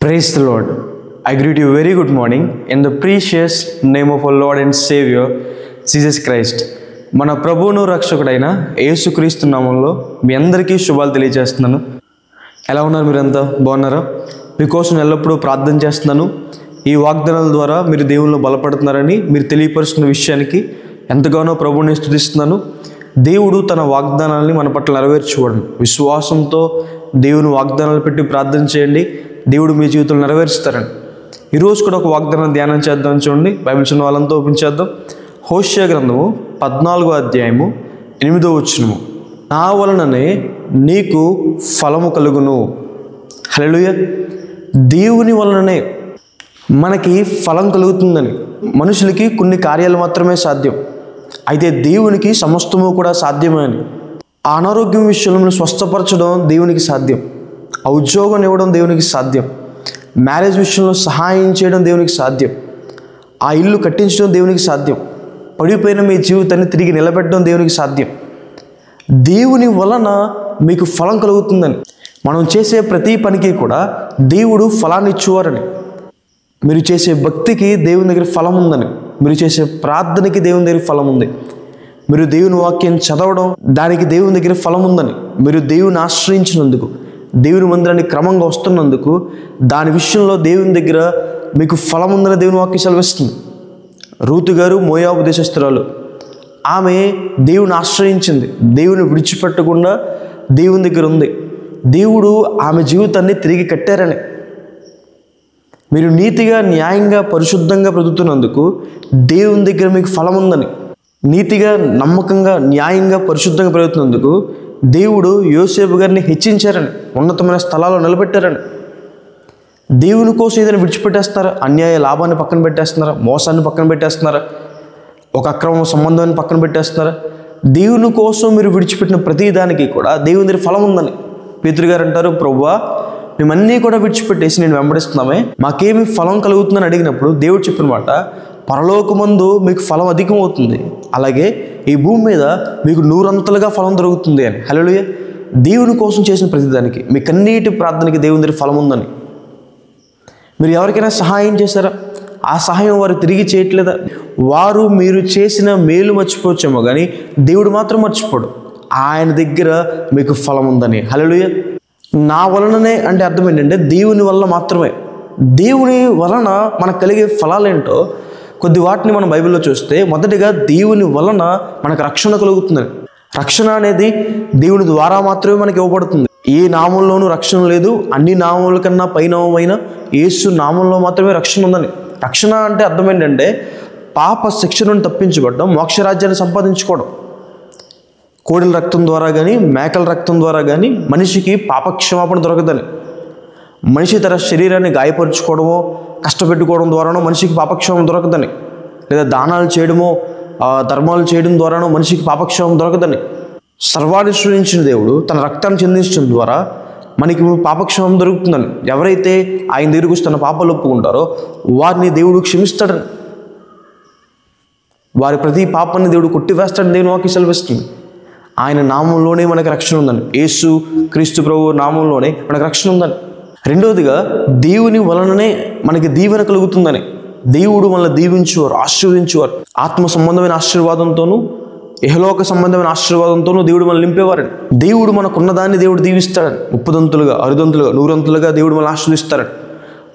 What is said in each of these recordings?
Praise the Lord. I greet you very good morning in the precious name of our Lord and Savior, Jesus Christ. మన ప్రభువును రక్షకుడైన యేసుక్రీస్తు నామంలో మీ అందరికీ శుభాలు తెలియజేస్తున్నాను. ఎలా ఉన్నారు? మీరంతా బాగున్నారా? మీకోసం ఎల్లప్పుడూ ప్రార్థన చేస్తున్నాను. ఈ వాగ్దానాల ద్వారా మీరు దేవునిలో బలపడుతున్నారని మీరు తెలియపరుస్తున్న విషయానికి ఎంతగానో ప్రభువుని స్తుతిస్తున్నాను. దేవుడు తన వాగ్దానాలని మన పట్ల నెరవేర్చుకోవడం, విశ్వాసంతో దేవుని వాగ్దానాలు పెట్టి ప్రార్థన చేయండి. దేవుడు మీ జీవితంలో నెరవేరుస్తారని. ఈరోజు కూడా ఒక వాగ్దానం ధ్యానం చేద్దాం. చూడండి, బైబిల్ చిన్న వాళ్ళంతా ఓపెన్ చేద్దాం. హోషేయ గ్రంథము 14వ అధ్యాయము 8వ వచనము. నా వలననే నీకు ఫలము కలుగును. హల్లెలూయా. దేవుని వలననే మనకి ఫలం కలుగుతుందని. మనుషులకి కొన్ని కార్యాలు మాత్రమే సాధ్యం, అయితే దేవునికి సమస్తము కూడా సాధ్యమే అని. అనారోగ్యం విషయంలో స్వస్థపరచడం దేవునికి సాధ్యం, ఉద్యోగం ఇవ్వడం దేవునికి సాధ్యం, మ్యారేజ్ విషయంలో సహాయం చేయడం దేవునికి సాధ్యం, ఆ ఇల్లు కట్టించడం దేవునికి సాధ్యం, పడిపోయిన మీ జీవితాన్ని తిరిగి నిలబెట్టడం దేవునికి సాధ్యం. దేవుని వలన మీకు ఫలం కలుగుతుందని. మనం చేసే ప్రతి పనికి కూడా దేవుడు ఫలాన్ని ఇచ్చేవారని. మీరు చేసే భక్తికి దేవుని దగ్గర ఫలం ఉందని, మీరు చేసే ప్రార్థనకి దేవుని దగ్గర ఫలం ఉంది, మీరు దేవుని వాక్యం చదవడం దానికి దేవుని దగ్గర ఫలం ఉందని, మీరు దేవుని ఆశ్రయించినందుకు, దేవుని మందిరానికి క్రమంగా వస్తున్నందుకు దాని విషయంలో దేవుని దగ్గర మీకు ఫలం ఉందని దేవుని వాక్యం సెలవిస్తుంది. రూతు గారు మోయాబు దేశస్తురాలు. ఆమె దేవుని ఆశ్రయించింది, దేవుని విడిచిపెట్టకుండా దేవుని దగ్గర ఉంది. దేవుడు ఆమె జీవితాన్ని తిరిగి కట్టారని. మీరు నీతిగా, న్యాయంగా, పరిశుద్ధంగా బ్రతుకుతున్నందుకు దేవుని దగ్గర మీకు ఫలం ఉందని. నీతిగా, నమ్మకంగా, న్యాయంగా, పరిశుద్ధంగా బ్రతుకుతున్నందుకు దేవుడు యోసేపు గారిని హెచ్చించారని, ఉన్నతమైన స్థలాల్లో నిలబెట్టారని. దేవుని కోసం ఏదైనా విడిచిపెట్టేస్తున్నారా? అన్యాయ లాభాన్ని పక్కన పెట్టేస్తున్నారా? మోసాన్ని పక్కన పెట్టేస్తున్నారా? ఒక అక్రమ సంబంధాన్ని పక్కన పెట్టేస్తున్నారా? దేవుని కోసం మీరు విడిచిపెట్టిన ప్రతి దానికి కూడా దేవుని దగ్గర ఫలం ఉందని. పేతురు గారు అంటారు, ప్రభువా మేమన్నీ కూడా విడిచిపెట్టేసి నేను వెంబడిస్తున్నామే, మాకేమి ఫలం కలుగుతుందని అడిగినప్పుడు దేవుడు చెప్పిన మాట, పరలోకమందు మీకు ఫలం అధికం అవుతుంది, అలాగే ఈ భూమి మీద మీకు 100 ఫలం దొరుకుతుంది అని. హల్లెలూయా. దేవుని కోసం చేసిన ప్రతిదానికి, మీ కన్నీటి ప్రార్థనకి దేవుని దగ్గర ఫలం ఉందని. మీరు ఎవరికైనా సహాయం చేశారా? ఆ సహాయం వారు తిరిగి చేయట్లేదా? వారు మీరు చేసిన మేలు మర్చిపోవచ్చేమో కానీ దేవుడు మాత్రం మర్చిపోడు. ఆయన దగ్గర మీకు ఫలం ఉందని. హల్లెలూయా. నా వలననే అంటే అర్థం ఏంటంటే దేవుని వల్ల మాత్రమే. దేవుని వలన మనకు కలిగే ఫలాలేంటో కొద్ది వాటిని మనం బైబిల్లో చూస్తే, మొదటిగా దేవుని వలన మనకు రక్షణ కలుగుతుందని. రక్షణ అనేది దేవుని ద్వారా మాత్రమే మనకి ఇవ్వబడుతుంది. ఏ నామంలోనూ రక్షణ లేదు, అన్ని నామముల కన్నా పైనామైన యేసు నామంలో మాత్రమే రక్షణ ఉందని. రక్షణ అంటే అర్థం ఏంటంటే పాప శిక్ష నుండి తప్పించబడడం, మోక్షరాజ్యాన్ని సంపాదించుకోవడం. కోడెల రక్తం ద్వారా కానీ, మేకల రక్తం ద్వారా కానీ మనిషికి పాపక్షమాపణ దొరకదని. మనిషి తన శరీరాన్ని గాయపరుచుకోవడమో, కష్టపెట్టుకోవడం ద్వారానో మనిషికి పాపక్షేమం దొరకదని. లేదా దానాలు చేయడమో, ధర్మాలు చేయడం ద్వారానో మనిషికి పాపక్షేమం దొరకదని. సర్వాన్ని సృష్టించిన దేవుడు తన రక్తాన్ని చెందించడం ద్వారా మనకి పాపక్షేమం దొరుకుతుందని. ఎవరైతే ఆయన దగ్గరికి వచ్చి తన పాపాలు ఒప్పుకుంటారో వారిని దేవుడు క్షమిస్తాడని. వారి ప్రతి పాపాన్ని దేవుడు కొట్టివేస్తాడని దేవుని వాక్యం సెలవిస్తుంది. ఆయన నామంలోనే మనకు రక్షణ ఉందని. యేసు క్రీస్తు ప్రభు నామంలోనే మనకు రక్షణ ఉందని. రెండవదిగా దేవుని వలననే మనకి దీవెన కలుగుతుందని. దేవుడు మనల్ని దీవించేవారు, ఆశీర్వదించేవారు. ఆత్మ సంబంధమైన ఆశీర్వాదంతోనూ, ఇహలోక సంబంధమైన ఆశీర్వాదంతోనూ దేవుడు మనల్ని నింపేవారని. దేవుడు మనకున్న దాన్ని దేవుడు దీవిస్తాడని. 30 60 100 దేవుడు మనల్ని ఆశీర్వదిస్తారని.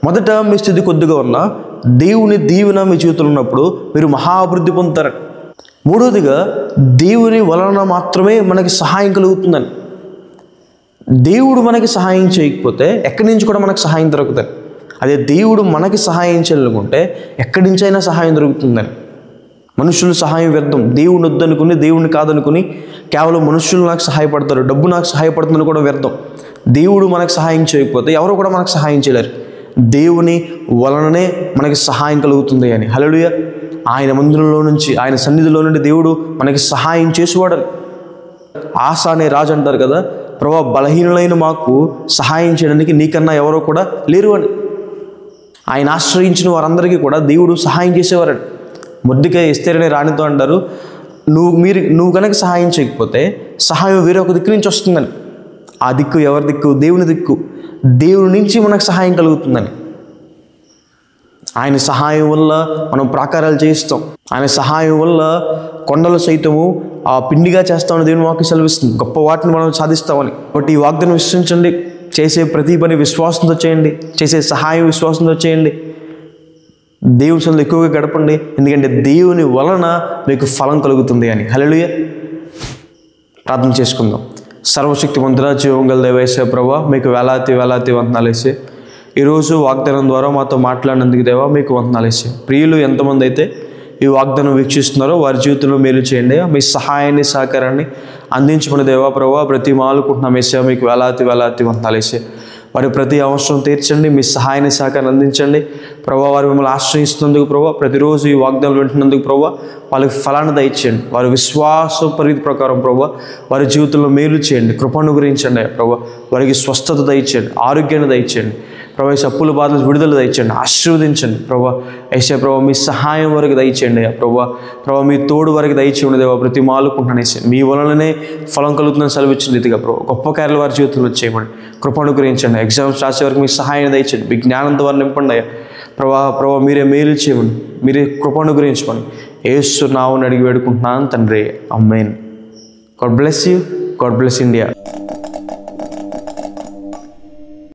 మొదట మీ స్థితి కొద్దిగా ఉన్నా దేవుని దీవెన మీ జీవితంలో ఉన్నప్పుడు మీరు మహాభివృద్ధి పొందుతారని. మూడవదిగా దేవుని వలన మాత్రమే మనకి సహాయం కలుగుతుందని. దేవుడు మనకి సహాయం చేయకపోతే ఎక్కడి నుంచి కూడా మనకు సహాయం దొరుకుతుంది. అదే దేవుడు మనకి సహాయం చేయాలనుకుంటే ఎక్కడి నుంచైనా సహాయం దొరుకుతుందని. మనుషులు సహాయం వ్యర్థం. దేవుని వద్దనుకుని, దేవుడిని కాదనుకుని కేవలం మనుషులు నాకు సహాయపడతారు, డబ్బు నాకు సహాయపడుతుందని కూడా వ్యర్థం. దేవుడు మనకు సహాయం చేయకపోతే ఎవరు కూడా మనకు సహాయం చేయలేరు. దేవుని వలననే మనకి సహాయం కలుగుతుంది అని. హల్లెలూయా. ఆయన మందిరంలో నుంచి, ఆయన సన్నిధిలో నుండి దేవుడు మనకి సహాయం చేసేవాడని. ఆశ అనే రాజు అంటారు కదా, ప్రభువా బలహీనులైన మాకు సహాయం చేయడానికి నీకన్నా ఎవరో కూడా లేరు అని. ఆయన ఆశ్రయించిన వారందరికీ కూడా దేవుడు సహాయం చేసేవారని. మొర్దెకై ఎస్తేర్ అనే రాణితో అంటారు, నువ్వు కనుక సహాయం చేయకపోతే సహాయం వేరే ఒక దిక్కు నుంచి వస్తుందని. ఆ దిక్కు ఎవరి దిక్కు? దేవుని దిక్కు. దేవుని నుంచి మనకు సహాయం కలుగుతుందని. ఆయన సహాయం వల్ల మనం ప్రాకారాలు చేయిస్తాం. ఆయన సహాయం వల్ల కొండలు సైతము ఆ పిండిగా చేస్తామని దేవుని వాక్యం సెలవిస్తుంది. గొప్ప వాటిని మనం సాధిస్తామని. కాబట్టి ఈ వాగ్దానం విశ్వసించండి. చేసే ప్రతి పని విశ్వాసంతో చేయండి. చేసే సహాయం విశ్వాసంతో చేయండి. దేవుని సన్నిధిలో ఎక్కువగా గడపండి. ఎందుకంటే దేవుని వలన మీకు ఫలం కలుగుతుంది అని. హల్లెలూయా. ప్రార్థన చేసుకుందాం. సర్వశక్తిమంతుడా, జీవం గల దేవా యేసయ్య ప్రభువా, మీకు వేలాది వేలాది వందనాలు యేసయ్య. ఈరోజు వాగ్దానం ద్వారా మాతో మాట్లాడినందుకు దేవా మీకు వందనాలు యేసయ్య. ప్రియులు ఎంతమంది అయితే ఈ వాగ్దానం వీక్షిస్తున్నారో వారి జీవితంలో మేలు చేయండి. మీ సహాయాన్ని సహకారాన్ని అందించమని దేవా ప్రభువా ప్రతి మాలుకుంటున్నాం యేసయ్య. మీకు వేలాది వేలాది వందనాలు యేసయ్య. వారి ప్రతి అవసరం తీర్చండి. మీ సహాయాన్ని సహకారం అందించండి ప్రభువా. వారు మిమ్మల్ని ఆశ్రయిస్తున్నందుకు ప్రభువా, ప్రతిరోజు ఈ వాగ్దానం వింటున్నందుకు ప్రభువా వాళ్ళకి ఫలాన్ని దయచేయండి. వారి విశ్వాస పరిధి ప్రకారం ప్రభువా వారి జీవితంలో మేలు చేయండి. కృపను గురించండి ప్రభువా. వారికి స్వస్థత దయచేయండి, ఆరోగ్యాన్ని దయచేయండి ప్రభా. అప్పుల బాధలు విడుదల దయచేయండి, ఆశీర్వదించండి ప్రభా. యేసయ్య ప్రభా మీ సహాయం వరకు దయచేయండి ప్రభా. ప్రభా మీ తోడు వరకు దయచేయండి దేవా. ప్రతి మాలుకుంటున్నాను యేసయ్య. మీ వలననే ఫలం కలుగుతుందని సెలవిచ్చిన రీతిగా ప్రభా గొప్ప కార్యాలు వారి జీవితంలో చేయమని కృపను గురించండి. ఎగ్జామ్స్ రాసే వరకు మీ సహాయం దయచేయండి. మీ జ్ఞానంతో వారిని నింపండి అయ్యా ప్రభా. మీరే మేలు చేయమని, మీరే కృపను గురించమని యేసు నామమున అడిగి వేడుకుంటున్నాను తండ్రి. Amen. God bless you. God bless India.